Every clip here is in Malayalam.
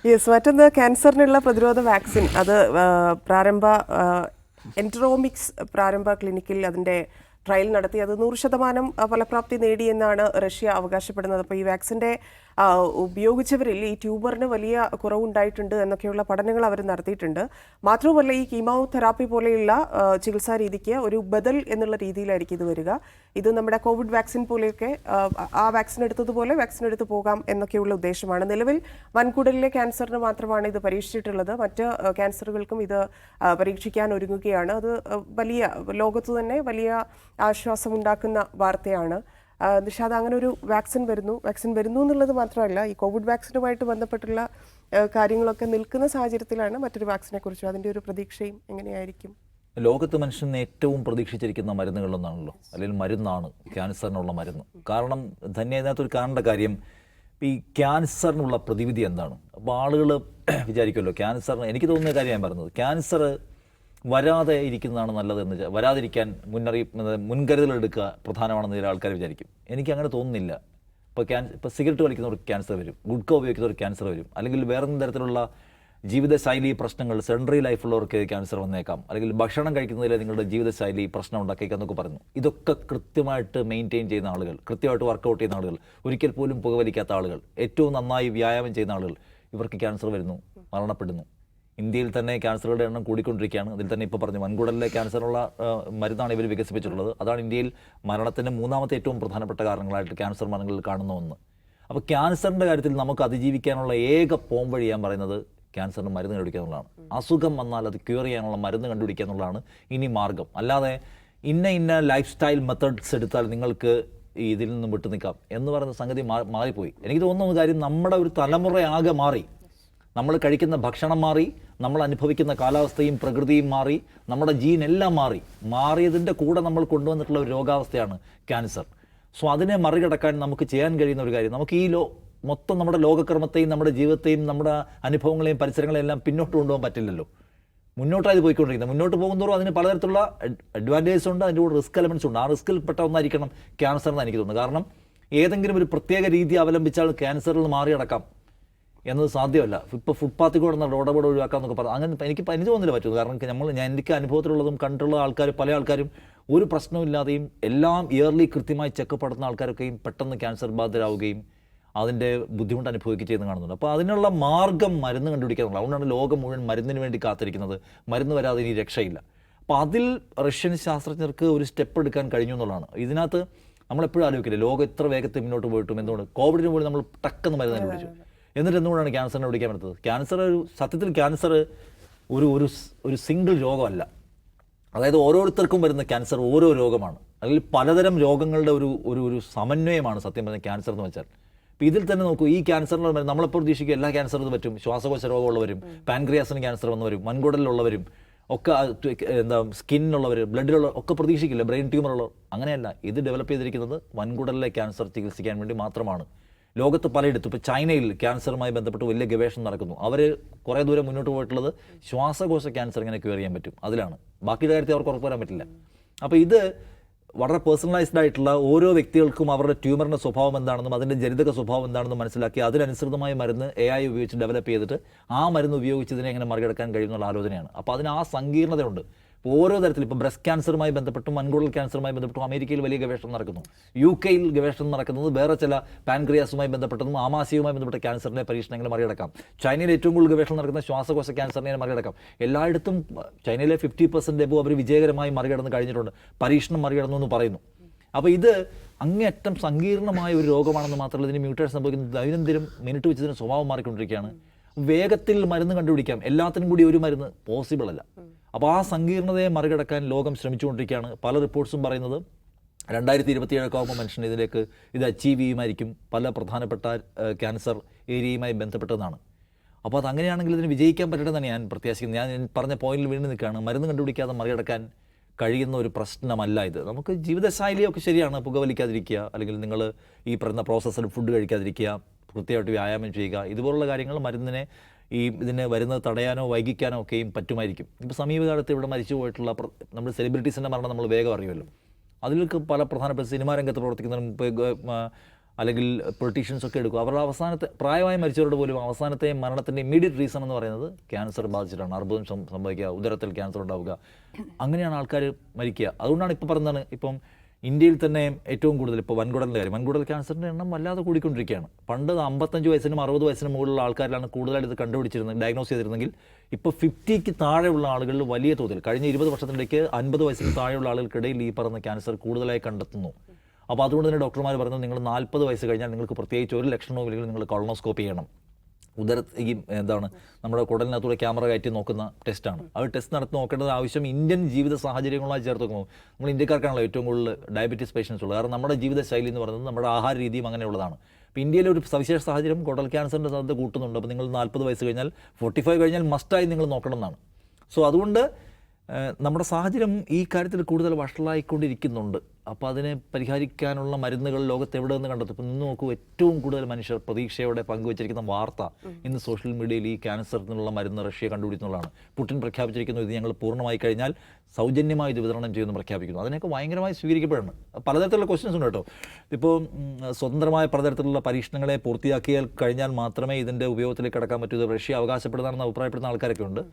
യെസ്, മറ്റൊന്ന് ക്യാൻസറിനുള്ള പ്രതിരോധ വാക്സിൻ അത് പ്രാരംഭ എൻട്രോമിക്സ് പ്രാരംഭ ക്ലിനിക്കിൽ അതിൻ്റെ ട്രയൽ നടത്തി അത് 100% ഫലപ്രാപ്തി നേടിയെന്നാണ് റഷ്യ അവകാശപ്പെടുന്നത്. അപ്പോൾ ഈ വാക്സിൻ്റെ ഉപയോഗിച്ചവരിൽ ഈ ട്യൂബറിന് വലിയ കുറവുണ്ടായിട്ടുണ്ട് എന്നൊക്കെയുള്ള പഠനങ്ങൾ അവർ നടത്തിയിട്ടുണ്ട്. മാത്രവുമല്ല, ഈ കീമോതെറാപ്പി പോലെയുള്ള ചികിത്സാ രീതിക്ക് ഒരു ബദൽ എന്നുള്ള രീതിയിലായിരിക്കും ഇത് വരിക. ഇത് നമ്മുടെ കോവിഡ് വാക്സിൻ പോലെയൊക്കെ ആ വാക്സിൻ എടുത്തതുപോലെ വാക്സിൻ എടുത്ത് പോകാം എന്നൊക്കെയുള്ള ഉദ്ദേശമാണ്. നിലവിൽ വൻകുടലിലെ ക്യാൻസറിന് മാത്രമാണ് ഇത് പരീക്ഷിച്ചിട്ടുള്ളത്. മറ്റ് ക്യാൻസറുകൾക്കും ഇത് പരീക്ഷിക്കാൻ ഒരുങ്ങുകയാണ്. അത് വലിയ ലോകത്ത് തന്നെ വലിയ ആശ്വാസമുണ്ടാക്കുന്ന വാർത്തയാണ്. നിഷാദ്, അങ്ങനെ ഒരു വാക്സിൻ വരുന്നു എന്നുള്ളത് മാത്രമല്ല, ഈ കോവിഡ് വാക്സിനുമായിട്ട് ബന്ധപ്പെട്ടുള്ള കാര്യങ്ങളൊക്കെ നിൽക്കുന്ന സാഹചര്യത്തിലാണ് മറ്റൊരു വാക്സിനെ കുറിച്ചും അതിൻ്റെ ഒരു പ്രതീക്ഷയും എങ്ങനെയായിരിക്കും? ലോകത്ത് മനുഷ്യൻ ഏറ്റവും പ്രതീക്ഷിച്ചിരിക്കുന്ന മരുന്നുകളൊന്നാണല്ലോ, അല്ലെങ്കിൽ മരുന്നാണ് ക്യാൻസറിനുള്ള മരുന്ന്. കാരണം തന്നെ അതിനകത്തൊരു കാണേണ്ട കാര്യം, ഈ ക്യാൻസറിനുള്ള പ്രതിവിധി എന്താണ്? അപ്പോൾ ആളുകൾ വിചാരിക്കുമല്ലോ ക്യാൻസറിന്, എനിക്ക് തോന്നുന്ന കാര്യം ഞാൻ പറഞ്ഞത്, ക്യാൻസർ വരാതെ ഇരിക്കുന്നതാണ് നല്ലതെന്ന് വരാതിരിക്കാൻ മുൻകരുതലെടുക്കുക പ്രധാനമാണെന്ന് ചില ആൾക്കാർ വിചാരിക്കും. എനിക്ക് അങ്ങനെ തോന്നുന്നില്ല. ഇപ്പോൾ സിഗരറ്റ് വലിക്കുന്നവർക്ക് ക്യാൻസർ വരും, ഗുഡ്ക ഉപയോഗിക്കുന്നവർക്ക് ക്യാൻസർ വരും, അല്ലെങ്കിൽ വേറെ തരത്തിലുള്ള ജീവിതശൈലി പ്രശ്നങ്ങൾ സെൻട്രറി ലൈഫുള്ളവർക്ക് ക്യാൻസർ വന്നേക്കാം, അല്ലെങ്കിൽ ഭക്ഷണം കഴിക്കുന്നതിൽ നിങ്ങളുടെ ജീവിതശൈലി പ്രശ്നം ഉണ്ടാക്കിയേക്കാം എന്നൊക്കെ പറഞ്ഞു. ഇതൊക്കെ കൃത്യമായിട്ട് മെയിൻറ്റെയിൻ ചെയ്യുന്ന ആളുകൾ, കൃത്യമായിട്ട് വർക്കൗട്ട് ചെയ്യുന്ന ആളുകൾ, ഒരിക്കൽ പോലും പുകവലിക്കാത്ത ആളുകൾ, ഏറ്റവും നന്നായി വ്യായാമം ചെയ്യുന്ന ആളുകൾ, ഇവർക്ക് ക്യാൻസർ വരുന്നു, മരണപ്പെടുന്നു. ഇന്ത്യയിൽ തന്നെ ക്യാൻസറുകളുടെ എണ്ണം കൂടിക്കൊണ്ടിരിക്കുകയാണ്. അതിൽ തന്നെ ഇപ്പോൾ പറഞ്ഞു വൻകുടലിലെ ക്യാൻസറിനുള്ള മരുന്നാണ് ഇവർ വികസിപ്പിച്ചിട്ടുള്ളത്. അതാണ് ഇന്ത്യയിൽ മരണത്തിൻ്റെ മൂന്നാമത്തെ ഏറ്റവും പ്രധാനപ്പെട്ട കാരണങ്ങളായിട്ട് ക്യാൻസർ മരണങ്ങളിൽ കാണുന്ന ഒന്ന്. അപ്പോൾ ക്യാൻസറിൻ്റെ കാര്യത്തിൽ നമുക്ക് അതിജീവിക്കാനുള്ള ഏക പോംവഴി ഞാൻ പറയുന്നത് ക്യാൻസറിന് മരുന്ന് കണ്ടുപിടിക്കുക എന്നുള്ളതാണ്. അസുഖം വന്നാൽ അത് ക്യൂർ ചെയ്യാനുള്ള മരുന്ന് കണ്ടുപിടിക്കുക എന്നുള്ളതാണ് ഇനി മാർഗം. അല്ലാതെ ഇന്ന ലൈഫ് സ്റ്റൈൽ മെത്തേഡ്സ് എടുത്താൽ നിങ്ങൾക്ക് ഇതിൽ നിന്നും വിട്ടു നിൽക്കാം എന്ന് പറയുന്ന സംഗതി മാറിപ്പോയി. എനിക്ക് തോന്നുന്ന കാര്യം, നമ്മുടെ ഒരു തലമുറയാകെ മാറി. നമ്മൾ കഴിക്കുന്ന ഭക്ഷണം മാറി, നമ്മൾ അനുഭവിക്കുന്ന കാലാവസ്ഥയും പ്രകൃതിയും മാറി, നമ്മുടെ ജീൻ എല്ലാം മാറിയതിൻ്റെ കൂടെ നമ്മൾ കൊണ്ടുവന്നിട്ടുള്ള ഒരു രോഗാവസ്ഥയാണ് ക്യാൻസർ. സോ അതിനെ മറികടക്കാൻ നമുക്ക് ചെയ്യാൻ കഴിയുന്ന ഒരു കാര്യം, നമുക്ക് ഈ മൊത്തം നമ്മുടെ ലോകക്രമത്തെയും നമ്മുടെ ജീവിതത്തെയും നമ്മുടെ അനുഭവങ്ങളെയും പരിസരങ്ങളെയും എല്ലാം പിന്നോട്ട് കൊണ്ടുപോകാൻ പറ്റില്ലല്ലോ. മുന്നോട്ടായത് പോയിക്കൊണ്ടിരിക്കുന്നത്. മുന്നോട്ട് പോകുന്നതോറും അതിന് പലതരത്തിലുള്ള അഡ്വാൻറ്റേജസ് ഉണ്ട്, അതിൻ്റെ കൂടെ റിസ്ക് എലമെൻറ്റ്സ് ഉണ്ട്. ആ റിസ്കിൽ പെട്ട ഒന്നായിരിക്കണം ക്യാൻസർ എന്ന് എനിക്ക് തോന്നുന്നു. കാരണം ഏതെങ്കിലും ഒരു പ്രത്യേക രീതി അവലംബിച്ചാൽ ക്യാൻസറിൽ നിന്ന് മാറിയടക്കാം എന്നത് സാധ്യമല്ല. ഇപ്പോൾ ഫുട്പാത്തിൽ കൂടെ റോഡപകടം ഒഴിവാക്കാമെന്നൊക്കെ പറഞ്ഞു. അങ്ങനെ എനിക്ക് തോന്നുന്നില്ല പറ്റും. കാരണം എനിക്ക് അനുഭവത്തിലുള്ളതും കണ്ടിട്ടുള്ള ആൾക്കാർ, പല ആൾക്കാരും ഒരു പ്രശ്നമില്ലാതെയും എല്ലാം ഇയർലി കൃത്യമായി ചെക്കപ്പ് നടത്തുന്ന ആൾക്കാരൊക്കെയും പെട്ടെന്ന് ക്യാൻസർ ബാധിതരാവുകയും അതിൻ്റെ ബുദ്ധിമുട്ട് അനുഭവിക്കുകയും ചെയ്യുന്നത് കാണുന്നുണ്ട്. അപ്പോൾ അതിനുള്ള മാർഗ്ഗം മരുന്ന് കണ്ടുപിടിക്കുക എന്നുള്ളത്. അതുകൊണ്ടാണ് ലോകം മുഴുവൻ മരുന്നിന് വേണ്ടി കാത്തിരിക്കുന്നത്. മരുന്ന് വരാതെ ഇനി രക്ഷയില്ല. അപ്പോൾ അതിൽ റഷ്യൻ ശാസ്ത്രജ്ഞർക്ക് ഒരു സ്റ്റെപ്പ് എടുക്കാൻ കഴിഞ്ഞു എന്നുള്ളതാണ്. ഇതിനകത്ത് നമ്മളെപ്പോഴും ആലോചിക്കില്ല ലോകം എത്ര വേഗത്തിൽ മുന്നോട്ട് പോയിട്ടും എന്തുകൊണ്ട് കോവിഡിന് പോലും നമ്മൾ ടക്കെന്ന് മരുന്ന് കണ്ടുപിടിച്ചു. എന്നിട്ട് എന്തുകൊണ്ടാണ് ക്യാൻസറിനെ പിടിക്കാൻ പറ്റുന്നത്? സത്യത്തിൽ ക്യാൻസർ ഒരു സിംഗിൾ രോഗമല്ല. അതായത് ഓരോരുത്തർക്കും വരുന്ന ക്യാൻസർ ഓരോ രോഗമാണ്. അല്ലെങ്കിൽ പലതരം രോഗങ്ങളുടെ ഒരു സമന്വയമാണ് സത്യം പറഞ്ഞ ക്യാൻസർ എന്ന് വെച്ചാൽ. ഇപ്പോൾ ഇതിൽ തന്നെ നോക്കൂ, ഈ ക്യാൻസറിന് നമ്മളെപ്പോൾ പ്രതീക്ഷിക്കും എല്ലാ ക്യാൻസറിന് പറ്റും. ശ്വാസകോശ രോഗമുള്ളവരും, പാൻക്രിയാസിന് ക്യാൻസർ വന്നവരും, വൻകുടലിലുള്ളവരും ഒക്കെ, സ്കിന്നിലുള്ളവർ, ബ്ലഡിലുള്ള ഒക്കെ പ്രതീക്ഷിക്കില്ല. ബ്രെയിൻ ട്യൂമറുള്ളവർ അങ്ങനെയല്ല. ഇത് ഡെവലപ്പ് ചെയ്തിരിക്കുന്നത് വൻകുടലിലെ ക്യാൻസർ ചികിത്സിക്കാൻ വേണ്ടി മാത്രമാണ്. ലോകത്ത് പലയിടത്തും, ഇപ്പോൾ ചൈനയിൽ ക്യാൻസറുമായി ബന്ധപ്പെട്ട് വലിയ ഗവേഷണം നടക്കുന്നു. അവർ കുറേ ദൂരം മുന്നോട്ട് പോയിട്ടുള്ളത് ശ്വാസകോശ ക്യാൻസർ എങ്ങനെ ക്യൂർ ചെയ്യാൻ പറ്റും അതിലാണ്. ബാക്കിയുടെ കാര്യത്തിൽ അവർക്ക് ഉറപ്പ് വരാൻ പറ്റില്ല. അപ്പോൾ ഇത് വളരെ പേഴ്സണലൈസ്ഡ് ആയിട്ടുള്ള ഓരോ വ്യക്തികൾക്കും അവരുടെ ട്യൂമറിൻ്റെ സ്വഭാവം എന്താണെന്നും അതിൻ്റെ ജനിതക സ്വഭാവം എന്താണെന്നും മനസ്സിലാക്കി അതിനനുസൃതമായ മരുന്ന് AI ഉപയോഗിച്ച് ഡെവലപ്പ് ചെയ്തിട്ട് ആ മരുന്ന് ഉപയോഗിച്ച് ഇതിനെ എങ്ങനെ മറികടക്കാൻ കഴിയുന്നുള്ള ആലോചനയാണ്. അപ്പോൾ അതിന് ആ സങ്കീർണതയുണ്ട്. ഓരോ തരത്തിൽ ഇപ്പോൾ ബ്രസ്റ്റ് ക്യാൻസറുമായി ബന്ധപ്പെട്ടും വൻകുടൽ ക്യാൻസറുമായി ബന്ധപ്പെട്ടും അമേരിക്കയിൽ വലിയ ഗവേഷണം നടക്കുന്നു. UK ഗവേഷണം നടക്കുന്നത് വേറെ ചില പാൻക്രിയാസുമായി ബന്ധപ്പെട്ടതും ആമാശയവുമായി ബന്ധപ്പെട്ട ക്യാൻസറിൻ്റെ പരീക്ഷണങ്ങൾ മറികടക്കാം. ചൈനയിൽ ഏറ്റവും കൂടുതൽ ഗവേഷണം നടക്കുന്ന ശ്വാസകോശ ക്യാൻസറിനെ മറികടക്കാം. എല്ലായിടത്തും ചൈനയിലെ 50% എബോ അവർ വിജയകരമായി മറികടന്ന് കഴിഞ്ഞിട്ടുണ്ട്. പരീക്ഷണം മറികടന്നു എന്ന് പറയുന്നു. അപ്പോൾ ഇത് അങ്ങേയറ്റം സങ്കീർണമായ ഒരു രോഗമാണെന്ന് മാത്രമല്ല, ഇതിന് മ്യൂട്ടേഷൻ സംഭവിക്കുന്നത് ദൈനംദിനം മിനിറ്റ് വെച്ച് ഇതിന് സ്വഭാവം മാറിക്കൊണ്ടിരിക്കുകയാണ്. വേഗത്തിൽ മരുന്ന് കണ്ടുപിടിക്കാം, എല്ലാത്തിനും കൂടി ഒരു മരുന്ന് പോസിബിൾ അല്ല. അപ്പോൾ ആ സങ്കീർണതയെ മറികടക്കാൻ ലോകം ശ്രമിച്ചുകൊണ്ടിരിക്കുകയാണ്. പല റിപ്പോർട്ട്സും പറയുന്നത് 2027 ആകുമ്പോൾ മനുഷ്യൻ ഇത് അച്ചീവ് ചെയ്യുമായിരിക്കും, പല പ്രധാനപ്പെട്ട ക്യാൻസർ ഏരിയയുമായി ബന്ധപ്പെട്ടതാണ്. അപ്പോൾ അതങ്ങനെയാണെങ്കിൽ ഇതിന് വിജയിക്കാൻ പറ്റട്ടെന്നാണ് ഞാൻ പ്രത്യാശിക്കുന്നത്. ഞാൻ പറഞ്ഞ പോയിന്റിൽ വീണ്ടും നിൽക്കുകയാണ്. മരുന്ന് കണ്ടുപിടിക്കാതെ മറികടക്കാൻ കഴിയുന്ന ഒരു പ്രശ്നമല്ല ഇത്. നമുക്ക് ജീവിതശൈലിയൊക്കെ ശരിയാണ്, പുകവലിക്കാതിരിക്കുക, അല്ലെങ്കിൽ നിങ്ങൾ ഈ പറയുന്ന പ്രോസസ്സഡ് ഫുഡ് കഴിക്കാതിരിക്കുക, കൃത്യമായിട്ട് വ്യായാമം ചെയ്യുക, ഇതുപോലുള്ള കാര്യങ്ങൾ ഇതിന് വരുന്നത് തടയാനോ വൈകിക്കാനോ ഒക്കെയും പറ്റുമായിരിക്കും. ഇപ്പോൾ സമീപകാലത്ത് ഇവിടെ മരിച്ചു പോയിട്ടുള്ള നമ്മുടെ സെലിബ്രിറ്റീസിൻ്റെ മരണം നമ്മൾ വേഗം അറിയുമല്ലോ. അതിലേക്ക് പല പ്രധാനപ്പെട്ട സിനിമാ രംഗത്ത് പ്രവർത്തിക്കുന്നവരും അല്ലെങ്കിൽ പൊളിറ്റീഷ്യൻസ് ഒക്കെ എടുക്കും, അവരുടെ അവസാനത്തെ പ്രായമായി മരിച്ചവരുടെ പോലും അവസാനത്തെ മരണത്തിൻ്റെ ഇമ്മീഡിയറ്റ് റീസൺ എന്ന് പറയുന്നത് ക്യാൻസർ ബാധിച്ചിട്ടാണ്. അർബുദം സംഭവിക്കുക, ഉദരത്തിൽ ക്യാൻസർ ഉണ്ടാവുക, അങ്ങനെയാണ് ആൾക്കാർ മരിക്കുക. അതുകൊണ്ടാണ് ഇപ്പോൾ പറയുന്നത്, ഇപ്പം ഇന്ത്യയിൽ തന്നെ ഏറ്റവും കൂടുതൽ ഇപ്പോൾ വൻകുടലിൻ്റെ കാര്യം, വൻകുടൽ ക്യാൻസറിൻ്റെ എണ്ണം വല്ലാതെ കൂടിക്കൊണ്ടിരിക്കുകയാണ്. പണ്ട് 55 വയസ്സിനും 60 വയസ്സിനും മുകളിലുള്ള ആൾക്കാരിലാണ് കൂടുതലായിട്ട് ഇത് കണ്ടുപിടിച്ചിരുന്നത്, ഡയഗ്നോസ് ചെയ്തിരുന്നെങ്കിൽ ഇപ്പോൾ 50ക്ക് താഴെയുള്ള ആളുകളിൽ വലിയ തോതിൽ കഴിഞ്ഞ 20 വർഷത്തിലേക്ക് 50 വയസ്സിന് താഴെയുള്ള ആളുകൾക്കിടയിൽ ഈ പറയുന്ന ക്യാൻസർ കൂടുതലായി കണ്ടെത്തുന്നു. അപ്പോൾ അതുകൊണ്ട് തന്നെ ഡോക്ടർമാർ പറയുന്നത് നിങ്ങൾ 40 വയസ്സ് കഴിഞ്ഞാൽ നിങ്ങൾക്ക് പ്രത്യേകിച്ച് ഒരു ലക്ഷണവും ഇല്ലെങ്കിൽ നിങ്ങൾ കൊളോണോസ്കോപ്പി ചെയ്യണം. ഈ എന്താണ് നമ്മുടെ കുടലിനകത്തൂടെ ക്യാമറ കയറ്റി നോക്കുന്ന ടെസ്റ്റാണ്. അത് ടെസ്റ്റ് നടത്തി നോക്കേണ്ടത് ആവശ്യം ഇന്ത്യൻ ജീവിത സാഹചര്യങ്ങളുമായി ചേർത്ത് നോക്കുമ്പോൾ നമ്മൾ ഇന്ത്യക്കാർക്കാണല്ലോ ഏറ്റവും കൂടുതൽ ഡയബറ്റീസ് പേഷ്യൻസ് ഉള്ളത്. കാരണം നമ്മുടെ ജീവിതശൈലി എന്ന് പറയുന്നത് നമ്മുടെ ആഹാര രീതിയും അങ്ങനെയുള്ളതാണ്. അപ്പോൾ ഇന്ത്യയിലെ ഒരു സവിശേഷ സാഹചര്യം കുടൽ ക്യാൻസറിൻ്റെ സാധ്യത കൂട്ടുന്നുണ്ട്. അപ്പോൾ നിങ്ങൾ 40 വയസ്സ് കഴിഞ്ഞാൽ 45 കഴിഞ്ഞാൽ മസ്റ്റായി നിങ്ങൾ നോക്കണം എന്നാണ്. സോ അതുകൊണ്ട് നമ്മുടെ സാഹചര്യം ഈ കാര്യത്തിൽ കൂടുതൽ വഷളായിക്കൊണ്ടിരിക്കുന്നുണ്ട്. അപ്പോൾ അതിനെ പരിഹരിക്കാനുള്ള മരുന്നുകൾ ലോകത്ത് എവിടെ നിന്ന് കണ്ടെത്തും? ഇപ്പം നിന്ന് നോക്കൂ, ഏറ്റവും കൂടുതൽ മനുഷ്യർ പ്രതീക്ഷയോടെ പങ്കുവച്ചിരിക്കുന്ന വാർത്ത ഇന്ന് സോഷ്യൽ മീഡിയയിൽ ഈ ക്യാൻസറിനുള്ള മരുന്ന് റഷ്യ കണ്ടുപിടിക്കുന്നുള്ളതാണ്. പുടിൻ പ്രഖ്യാപിച്ചിരിക്കുന്നു, ഇത് ഞങ്ങൾ പൂർണ്ണമായി കഴിഞ്ഞാൽ സൗജന്യമായി ഇത് വിതരണം ചെയ്യുമെന്ന് പ്രഖ്യാപിക്കുന്നു. അതിനൊക്കെ ഭയങ്കരമായി സ്വീകരിക്കപ്പെടുന്നു. പലതരത്തിലുള്ള ക്വസ്റ്റ്യൻസ് ഉണ്ട് കേട്ടോ. ഇപ്പോൾ സ്വതന്ത്രമായ പലതരത്തിലുള്ള പരീക്ഷണങ്ങളെ പൂർത്തിയാക്കിയാൽ കഴിഞ്ഞാൽ മാത്രമേ ഇതിൻ്റെ ഉപയോഗത്തിലേക്ക് കടക്കാൻ പറ്റൂ, ഇത് റഷ്യ അവകാശപ്പെടുന്നതാണെന്ന് അഭിപ്രായപ്പെടുന്ന ആൾക്കാരൊക്കെ ഉണ്ട്.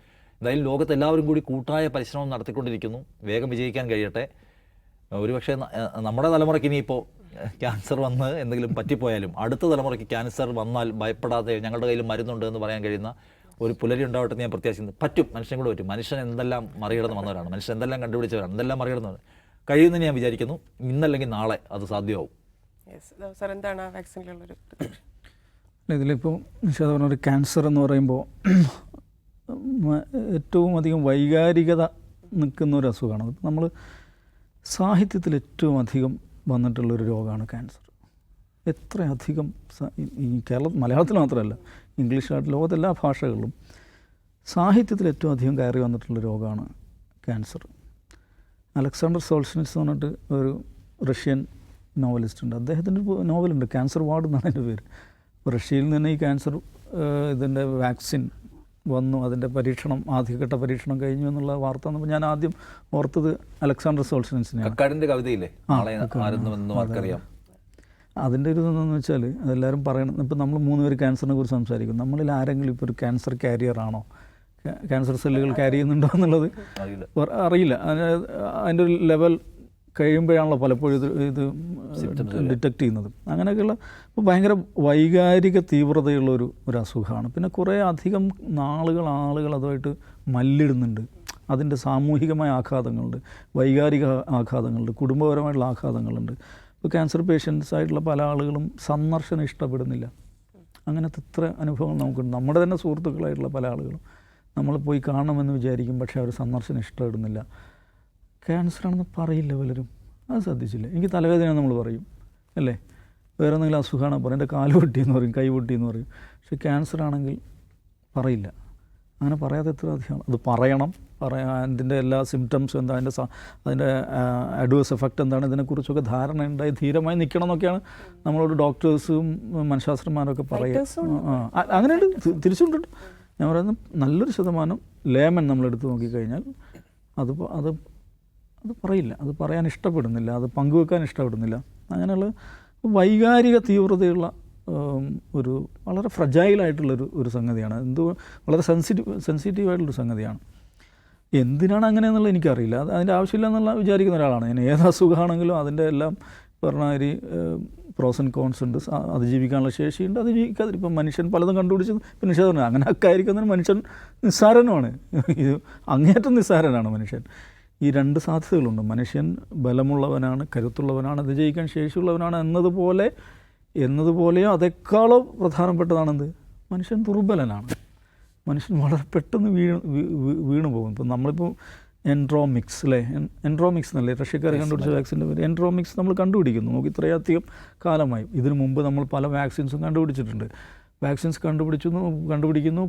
എന്തായാലും ലോകത്ത് എല്ലാവരും കൂടി കൂട്ടായ പരിശ്രമം നടത്തിക്കൊണ്ടിരിക്കുന്നു. വേഗം വിജയിക്കാൻ കഴിയട്ടെ. ഒരുപക്ഷെ നമ്മുടെ തലമുറയ്ക്ക് ഇനിയിപ്പോൾ ക്യാൻസർ വന്ന് എന്തെങ്കിലും പറ്റിപ്പോയാലും അടുത്ത തലമുറയ്ക്ക് ക്യാൻസർ വന്നാൽ ഭയപ്പെടാതെ ഞങ്ങളുടെ കയ്യിൽ മരുന്നുണ്ട് എന്ന് പറയാൻ കഴിയുന്ന ഒരു പുലരി ഉണ്ടാവട്ടെ എന്ന് ഞാൻ പ്രത്യാശിക്കുന്നു. പറ്റും, മനുഷ്യൻ കൂടെ പറ്റും. മനുഷ്യൻ എന്തെല്ലാം മറികടന്ന് വന്നവരാണ്, മനുഷ്യൻ എന്തെല്ലാം കണ്ടുപിടിച്ചവരാണ്, എന്തെല്ലാം മറികടന്നവർ കഴിയുമെന്ന് ഞാൻ വിചാരിക്കുന്നു. ഇന്നല്ലെങ്കിൽ നാളെ അത് സാധ്യമാവും. സാർ, എന്താണ് ആ വാക്സിനിലുള്ളൊരു ഇതിലിപ്പോൾ നിഷാദ് പറഞ്ഞൊരു ക്യാൻസർ എന്ന് പറയുമ്പോൾ ഏറ്റവും അധികം വൈകാരികത നിൽക്കുന്ന ഒരു അസുഖമാണ്. നമ്മൾ സാഹിത്യത്തിൽ ഏറ്റവും അധികം വന്നിട്ടുള്ളൊരു രോഗമാണ് ക്യാൻസർ. എത്രയധികം ഈ മലയാളത്തിൽ മാത്രമല്ല, ഇംഗ്ലീഷായിട്ട് ലോകത്തെല്ലാ ഭാഷകളിലും സാഹിത്യത്തിൽ ഏറ്റവും അധികം കയറി വന്നിട്ടുള്ള രോഗമാണ് ക്യാൻസർ. അലക്സാണ്ടർ സോൾഷനിറ്റ്സ് എന്ന് പറഞ്ഞിട്ട് ഒരു റഷ്യൻ നോവലിസ്റ്റ് ഉണ്ട്. അദ്ദേഹത്തിൻ്റെ നോവലുണ്ട്, ക്യാൻസർ വാർഡ് എന്നാണ് എൻ്റെ പേര്. റഷ്യയിൽ നിന്ന് ഈ ക്യാൻസർ ഇതിൻ്റെ വാക്സിൻ വന്നു, അതിൻ്റെ പരീക്ഷണം, ആദ്യഘട്ട പരീക്ഷണം കഴിഞ്ഞു എന്നുള്ള വാർത്ത വന്നപ്പോൾ ഞാൻ ആദ്യം ഓർത്തത് അലക്സാണ്ടർ സോൾഷനിറ്റ്സിനെയാണ്. കവിതയില്ലേ, അതിൻ്റെ ഒരു ഇതെന്ന് വെച്ചാൽ അതെല്ലാവരും പറയണം. ഇപ്പം നമ്മൾ 3 പേര് ക്യാൻസറിനെ കുറിച്ച് സംസാരിക്കും. നമ്മളിൽ ആരെങ്കിലും ഇപ്പോൾ ഒരു ക്യാൻസർ കാരിയർ ആണോ, ക്യാൻസർ സെല്ലുകൾ ക്യാരി ചെയ്യുന്നുണ്ടോ എന്നുള്ളത് അറിയില്ല. അതിൻ്റെ ഒരു ലെവൽ കഴിയുമ്പോഴാണല്ലോ പലപ്പോഴും ഇത് ഡിറ്റക്റ്റ് ചെയ്യുന്നത്. അങ്ങനെയൊക്കെയുള്ള ഇപ്പോൾ ഭയങ്കര വൈകാരിക തീവ്രതയുള്ള ഒരു അസുഖമാണ്. പിന്നെ കുറേ അധികം ആളുകൾ അതുമായിട്ട് മല്ലിടുന്നുണ്ട്. അതിൻ്റെ സാമൂഹികമായ ആഘാതങ്ങളുണ്ട്, വൈകാരിക ആഘാതങ്ങളുണ്ട്, കുടുംബപരമായിട്ടുള്ള ആഘാതങ്ങളുണ്ട്. ഇപ്പോൾ ക്യാൻസർ പേഷ്യൻസ് ആയിട്ടുള്ള പല ആളുകളും സന്ദർശനം ഇഷ്ടപ്പെടുന്നില്ല. അങ്ങനത്തെ എത്ര അനുഭവങ്ങൾ നമുക്കുണ്ട്. നമ്മുടെ തന്നെ സുഹൃത്തുക്കളായിട്ടുള്ള പല ആളുകളും നമ്മൾ പോയി കാണണമെന്ന് വിചാരിക്കും, പക്ഷേ അവർ സന്ദർശനം ഇഷ്ടപ്പെടുന്നില്ല. ക്യാൻസറാണെന്ന് പറയില്ല പലരും. അത് ശ്രദ്ധിച്ചില്ല. എനിക്ക് തലവേദന നമ്മൾ പറയും അല്ലേ, വേറെ എന്തെങ്കിലും അസുഖമാണ് പറയും, എൻ്റെ കാല് പൊട്ടിയെന്ന് പറയും, കൈ പൊട്ടിയെന്ന് പറയും. പക്ഷേ ക്യാൻസർ ആണെങ്കിൽ പറയില്ല. അങ്ങനെ പറയാതെ എത്ര അധികമാണ്. അത് പറയണം, അതിൻ്റെ എല്ലാ സിംറ്റംസും എന്താ, അതിൻ്റെ അഡ്വേഴ്സ് എഫക്റ്റ് എന്താണ്, ഇതിനെക്കുറിച്ചൊക്കെ ധാരണ ഉണ്ടായി ധീരമായി നിൽക്കണം എന്നൊക്കെയാണ് നമ്മളോട് ഡോക്ടേഴ്സും മനഃശാസ്ത്രന്മാരൊക്കെ പറയുക. അങ്ങനെയുണ്ട്, തിരിച്ചുകൊണ്ടിട്ട് ഞാൻ പറയുന്നത് നല്ലൊരു ശതമാനം ലേമൻ നമ്മളെടുത്ത് നോക്കിക്കഴിഞ്ഞാൽ അത് പറയില്ല, അത് പറയാൻ ഇഷ്ടപ്പെടുന്നില്ല, അത് പങ്കുവെക്കാൻ ഇഷ്ടപ്പെടുന്നില്ല. അങ്ങനെയുള്ള വൈകാരിക തീവ്രതയുള്ള ഒരു വളരെ ഫ്രജൈലായിട്ടുള്ളൊരു സംഗതിയാണ്. വളരെ സെൻസിറ്റീവായിട്ടുള്ളൊരു സംഗതിയാണ്. എന്തിനാണ് അങ്ങനെയെന്നുള്ളത് എനിക്കറിയില്ല. അതിൻ്റെ ആവശ്യമില്ല എന്നുള്ള വിചാരിക്കുന്ന ഒരാളാണ് ഞാൻ. ഏത് അസുഖമാണെങ്കിലും അതിൻ്റെ എല്ലാം പറഞ്ഞ പ്രോസ് ആൻഡ് കോൺസ് ഉണ്ട്. അതിജീവിക്കാനുള്ള ശേഷിയുണ്ട്, അതിജീവിക്കാതെ ഇപ്പം മനുഷ്യൻ പലതും കണ്ടുപിടിച്ചത് പിന്നെ നിഷേധമാണ്. അങ്ങനെയൊക്കെ ആയിരിക്കുന്നതിന് മനുഷ്യൻ നിസ്സാരനുമാണ്. ഇത് അങ്ങേയറ്റം നിസ്സാരനാണ് മനുഷ്യൻ. ഈ 2 സാധ്യതകളുണ്ട്. മനുഷ്യൻ ബലമുള്ളവനാണ്, കരുത്തുള്ളവനാണ്, അതിജയിക്കാൻ ശേഷിയുള്ളവനാണ് എന്നതുപോലെയോ അതേക്കാളോ പ്രധാനപ്പെട്ടതാണെന്ത്, മനുഷ്യൻ ദുർബലനാണ്. മനുഷ്യൻ വളരെ പെട്ടെന്ന് വീണു പോകും. ഇപ്പം നമ്മളിപ്പോൾ എൻട്രോമിക്സ് എന്നല്ലേ റഷ്യക്കാർ കണ്ടുപിടിച്ച വാക്സിൻ്റെ പേര്. എൻട്രോമിക്സ് നമ്മൾ കണ്ടുപിടിക്കുന്നു. നമുക്ക് ഇത്രയധികം കാലമായി. ഇതിനു മുമ്പ് നമ്മൾ പല വാക്സിൻസും കണ്ടുപിടിച്ചിട്ടുണ്ട്. വാക്സിൻസ് കണ്ടുപിടിക്കുന്നു,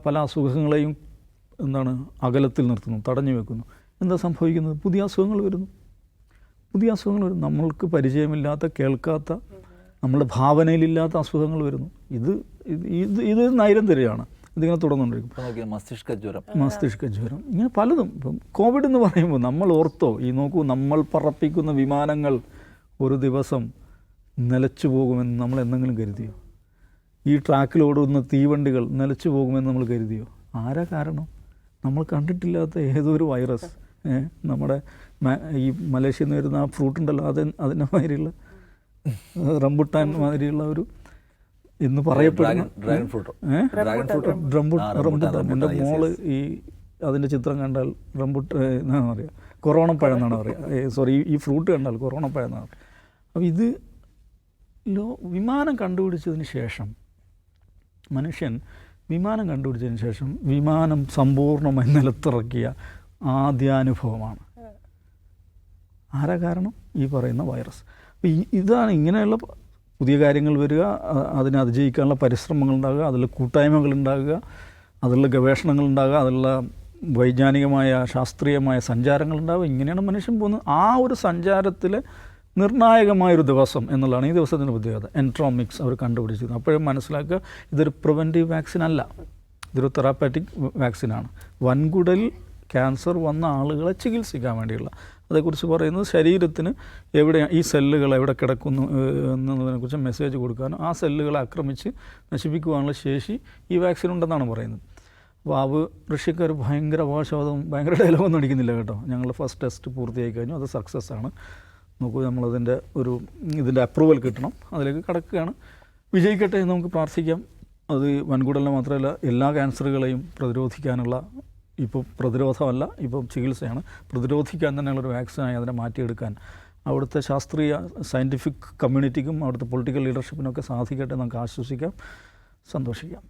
പല അസുഖങ്ങളെയും അകലത്തിൽ നിർത്തുന്നു, തടഞ്ഞു വെക്കുന്നു. എന്താ സംഭവിക്കുന്നത്? പുതിയ അസുഖങ്ങൾ വരുന്നു. നമ്മൾക്ക് പരിചയമില്ലാത്ത, കേൾക്കാത്ത, നമ്മുടെ ഭാവനയിലില്ലാത്ത അസുഖങ്ങൾ വരുന്നു. ഇത് നൈരന്തര്യമാണ്. ഇതിങ്ങനെ തുടർന്നുകൊണ്ടിരിക്കും. മസ്തിഷ്ക ജ്വരം, ഇങ്ങനെ പലതും. ഇപ്പം കോവിഡ് എന്ന് പറയുമ്പോൾ നമ്മൾ ഓർത്തോ, നോക്കൂ, നമ്മൾ പറപ്പിക്കുന്ന വിമാനങ്ങൾ ഒരു ദിവസം നിലച്ചു പോകുമെന്ന് നമ്മൾ എന്തെങ്കിലും കരുതിയോ? ഈ ട്രാക്കിലോടുന്ന തീവണ്ടികൾ നിലച്ചു പോകുമെന്ന് നമ്മൾ കരുതിയോ? ആരാ കാരണം? നമ്മൾ കണ്ടിട്ടില്ലാത്ത ഏതൊരു വൈറസ്, നമ്മുടെ ഈ മലേഷ്യയിൽ നിന്ന് വരുന്ന ആ ഫ്രൂട്ട് ഉണ്ടല്ലോ, അതിൻ്റെ മാതിരിയുള്ള റംബുട്ടാൻ മാതിരിയുള്ള ഒരു എന്ന് പറയപ്പെടുന്ന റംബുട്ടാൻ. എൻ്റെ മോള് ഈ അതിൻ്റെ ചിത്രം കണ്ടാൽ എന്നാണ് പറയുക, കൊറോണപ്പഴം എന്നാണ് പറയുക. സോറി, ഈ ഫ്രൂട്ട് കണ്ടാൽ കൊറോണപ്പഴം എന്നാണ് പറയുക. അപ്പോൾ ഇത് വിമാനം കണ്ടുപിടിച്ചതിന് ശേഷം, മനുഷ്യൻ വിമാനം കണ്ടുപിടിച്ചതിന് ശേഷം വിമാനം സമ്പൂർണ്ണമായി നിലത്തിറക്കിയ ആദ്യാനുഭവമാണ്. ആരാ കാരണം? ഈ പറയുന്ന വൈറസ്. അപ്പോൾ ഇതാണ് ഇങ്ങനെയുള്ള പുതിയ കാര്യങ്ങൾ വരിക, അതിനെ അതിജയിക്കാനുള്ള പരിശ്രമങ്ങൾ ഉണ്ടാകുക, അതിൽ കൂട്ടായ്മകൾ ഉണ്ടാകുക, അതിലുള്ള ഗവേഷണങ്ങൾ ഉണ്ടാകുക, അതിലുള്ള വൈജ്ഞാനികമായ ശാസ്ത്രീയമായ സഞ്ചാരങ്ങൾ ഉണ്ടാകുക. ഇങ്ങനെയാണ് മനുഷ്യൻ പോകുന്നത്. ആ ഒരു സഞ്ചാരത്തിൽ നിർണായകമായൊരു ദിവസം എന്നുള്ളതാണ് ഈ ദിവസത്തിൻ്റെ പ്രത്യേകത. എൻട്രോമിക്സ് അവർ കണ്ടുപിടിച്ചത്. അപ്പോഴും മനസ്സിലാക്കുക, ഇതൊരു പ്രിവെൻറ്റീവ് വാക്സിൻ അല്ല, ഇതൊരു തെറാപ്പാറ്റിക് വാക്സിനാണ്. വൻകുടൽ ക്യാൻസർ വന്ന ആളുകളെ ചികിത്സിക്കാൻ വേണ്ടിയുള്ള. അതേക്കുറിച്ച് പറയുന്നത് ശരീരത്തിന് എവിടെ ഈ സെല്ലുകൾ എവിടെ കിടക്കുന്നു എന്നതിനെക്കുറിച്ച് മെസ്സേജ് കൊടുക്കാനും ആ സെല്ലുകളെ ആക്രമിച്ച് നശിപ്പിക്കുവാനുള്ള ശേഷി ഈ വാക്സിൻ ഉണ്ടെന്നാണ് പറയുന്നത്. അപ്പോൾ റഷ്യക്കാർ ഭയങ്കര അവകാശവാദവും ഭയങ്കര ഡയലോഗൊന്നും അടിക്കുന്നില്ല കേട്ടോ. ഞങ്ങളുടെ ഫസ്റ്റ് ടെസ്റ്റ് പൂർത്തിയായി കഴിഞ്ഞു, അത് സക്സസ് ആണ്. നോക്കൂ, നമ്മളതിൻ്റെ ഇതിൻ്റെ അപ്രൂവൽ കിട്ടണം, അതിലേക്ക് കടക്കുകയാണ്. വിജയിക്കട്ടെ എന്ന് നമുക്ക് പ്രാർത്ഥിക്കാം. അത് വൻകുടലിനെ മാത്രമല്ല, എല്ലാ ക്യാൻസറുകളെയും പ്രതിരോധിക്കാനുള്ള, ഇപ്പോൾ പ്രതിരോധമല്ല, ഇപ്പം ചികിത്സയാണ്, പ്രതിരോധിക്കാൻ തന്നെയുള്ളൊരു വാക്സിനായി അതിനെ മാറ്റിയെടുക്കാൻ അവിടുത്തെ ശാസ്ത്രീയ സയൻറ്റിഫിക് കമ്മ്യൂണിറ്റിക്കും അവിടുത്തെ പൊളിറ്റിക്കൽ ലീഡർഷിപ്പിനൊക്കെ സാധിക്കട്ടെ നമുക്ക് ആശ്വസിക്കാം, സന്തോഷിക്കാം.